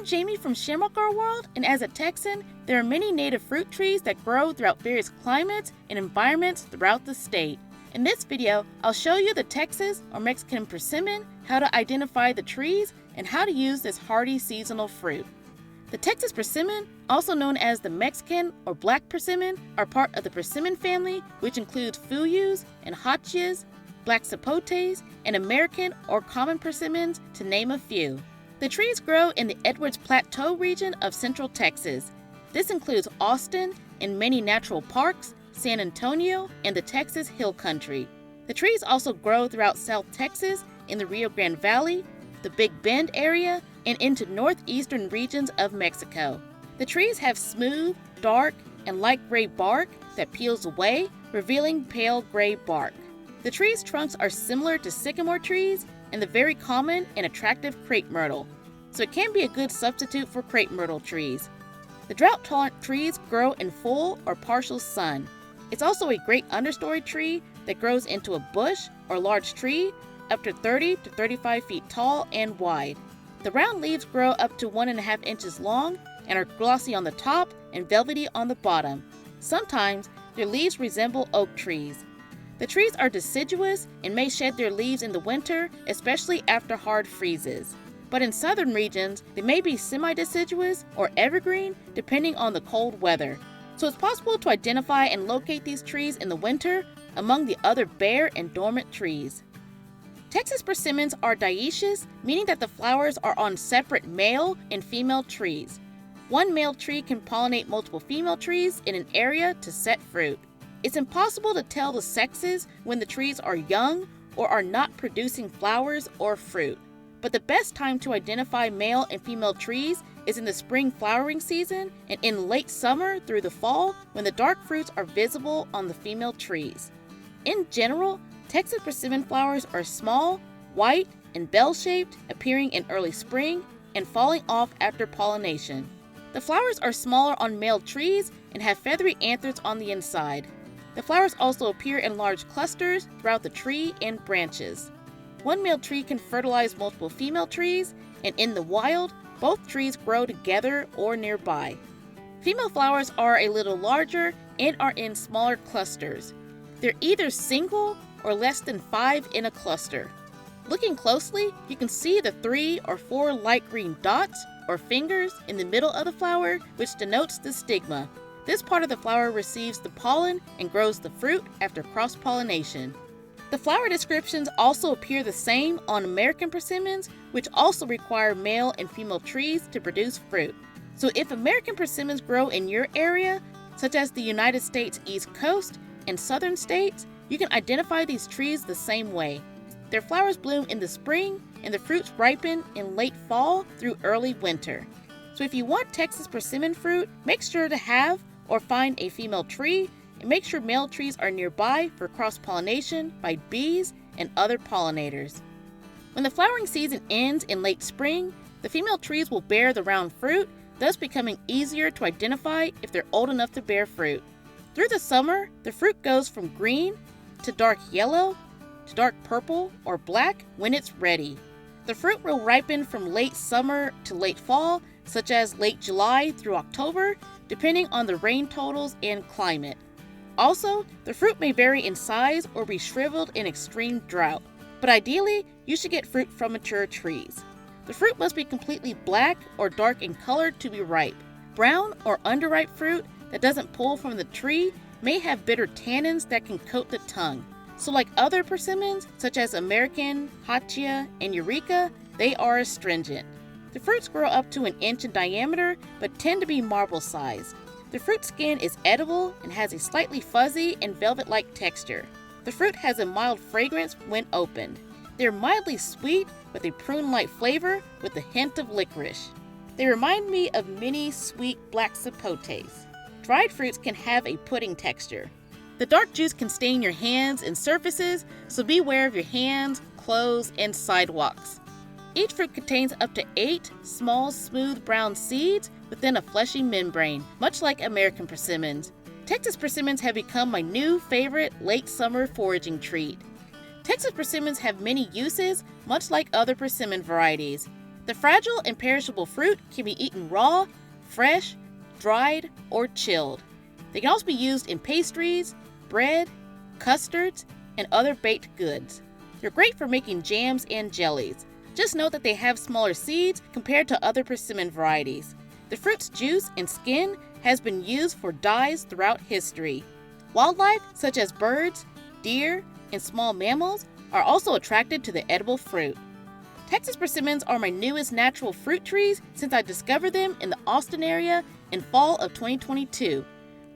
I'm Jamie from Shamrock World, and as a Texan, there are many native fruit trees that grow throughout various climates and environments throughout the state. In this video, I'll show you the Texas or Mexican persimmon, how to identify the trees, and how to use this hardy seasonal fruit. The Texas persimmon, also known as the Mexican or black persimmon, are part of the persimmon family, which includes fuyus and hachias, black sapotes, and American or common persimmons, to name a few. The trees grow in the Edwards Plateau region of central Texas. This includes Austin and many natural parks, San Antonio, and the Texas Hill Country. The trees also grow throughout South Texas in the Rio Grande Valley, the Big Bend area, and into northeastern regions of Mexico. The trees have smooth, dark, and light gray bark that peels away, revealing pale gray bark. The tree's trunks are similar to sycamore trees and the very common and attractive crepe myrtle, so it can be a good substitute for crepe myrtle trees. The drought-tolerant trees grow in full or partial sun. It's also a great understory tree that grows into a bush or large tree up to 30 to 35 feet tall and wide. The round leaves grow up to 1.5 inches long and are glossy on the top and velvety on the bottom. Sometimes their leaves resemble oak trees. The trees are deciduous and may shed their leaves in the winter, especially after hard freezes. But in southern regions, they may be semi-deciduous or evergreen depending on the cold weather. So it's possible to identify and locate these trees in the winter among the other bare and dormant trees. Texas persimmons are dioecious, meaning that the flowers are on separate male and female trees. One male tree can pollinate multiple female trees in an area to set fruit. It's impossible to tell the sexes when the trees are young or are not producing flowers or fruit. But the best time to identify male and female trees is in the spring flowering season and in late summer through the fall when the dark fruits are visible on the female trees. In general, Texas persimmon flowers are small, white, and bell-shaped, appearing in early spring and falling off after pollination. The flowers are smaller on male trees and have feathery anthers on the inside. The flowers also appear in large clusters throughout the tree and branches. One male tree can fertilize multiple female trees, and in the wild, both trees grow together or nearby. Female flowers are a little larger and are in smaller clusters. They're either single or less than 5 in a cluster. Looking closely, you can see the 3 or 4 light green dots or fingers in the middle of the flower, which denotes the stigma. This part of the flower receives the pollen and grows the fruit after cross-pollination. The flower descriptions also appear the same on American persimmons, which also require male and female trees to produce fruit. So if American persimmons grow in your area, such as the United States East Coast and southern states, you can identify these trees the same way. Their flowers bloom in the spring and the fruits ripen in late fall through early winter. So if you want Texas persimmon fruit, make sure to have or find a female tree, and make sure male trees are nearby for cross-pollination by bees and other pollinators. When the flowering season ends in late spring, the female trees will bear the round fruit, thus becoming easier to identify if they're old enough to bear fruit. Through the summer, the fruit goes from green to dark yellow to dark purple or black when it's ready. The fruit will ripen from late summer to late fall, such as late July through October, depending on the rain totals and climate. Also, the fruit may vary in size or be shriveled in extreme drought, but ideally, you should get fruit from mature trees. The fruit must be completely black or dark in color to be ripe. Brown or underripe fruit that doesn't pull from the tree may have bitter tannins that can coat the tongue. So like other persimmons, such as American, Hachia, and Eureka, they are astringent. The fruits grow up to 1 inch in diameter, but tend to be marble-sized. The fruit skin is edible and has a slightly fuzzy and velvet-like texture. The fruit has a mild fragrance when opened. They're mildly sweet with a prune-like flavor with a hint of licorice. They remind me of mini sweet black sapotes. Dried fruits can have a pudding texture. The dark juice can stain your hands and surfaces, so beware of your hands, clothes, and sidewalks. Each fruit contains up to 8 small, smooth brown seeds within a fleshy membrane, much like American persimmons. Texas persimmons have become my new favorite late summer foraging treat. Texas persimmons have many uses, much like other persimmon varieties. The fragile and perishable fruit can be eaten raw, fresh, dried, or chilled. They can also be used in pastries, bread, custards, and other baked goods. They're great for making jams and jellies. Just note that they have smaller seeds compared to other persimmon varieties. The fruit's juice and skin has been used for dyes throughout history. Wildlife, such as birds, deer, and small mammals, are also attracted to the edible fruit. Texas persimmons are my newest natural fruit trees since I discovered them in the Austin area in fall of 2022.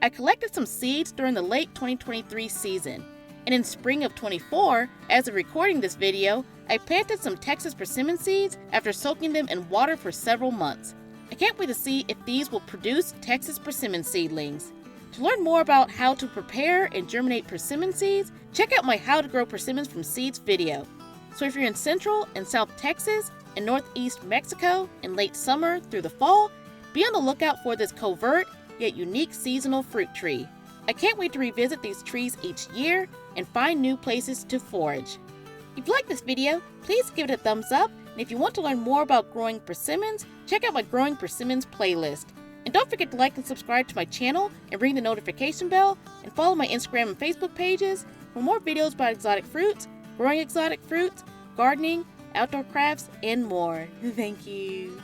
I collected some seeds during the late 2023 season, and in spring of 24, as of recording this video, I planted some Texas persimmon seeds after soaking them in water for several months. I can't wait to see if these will produce Texas persimmon seedlings. To learn more about how to prepare and germinate persimmon seeds, check out my How to Grow Persimmons from Seeds video. So if you're in Central and South Texas and Northeast Mexico in late summer through the fall, be on the lookout for this covert yet unique seasonal fruit tree. I can't wait to revisit these trees each year and find new places to forage. If you like this video, please give it a thumbs up, and if you want to learn more about growing persimmons, check out my Growing Persimmons playlist. And don't forget to like and subscribe to my channel and ring the notification bell, and follow my Instagram and Facebook pages for more videos about exotic fruits, growing exotic fruits, gardening, outdoor crafts, and more. Thank you.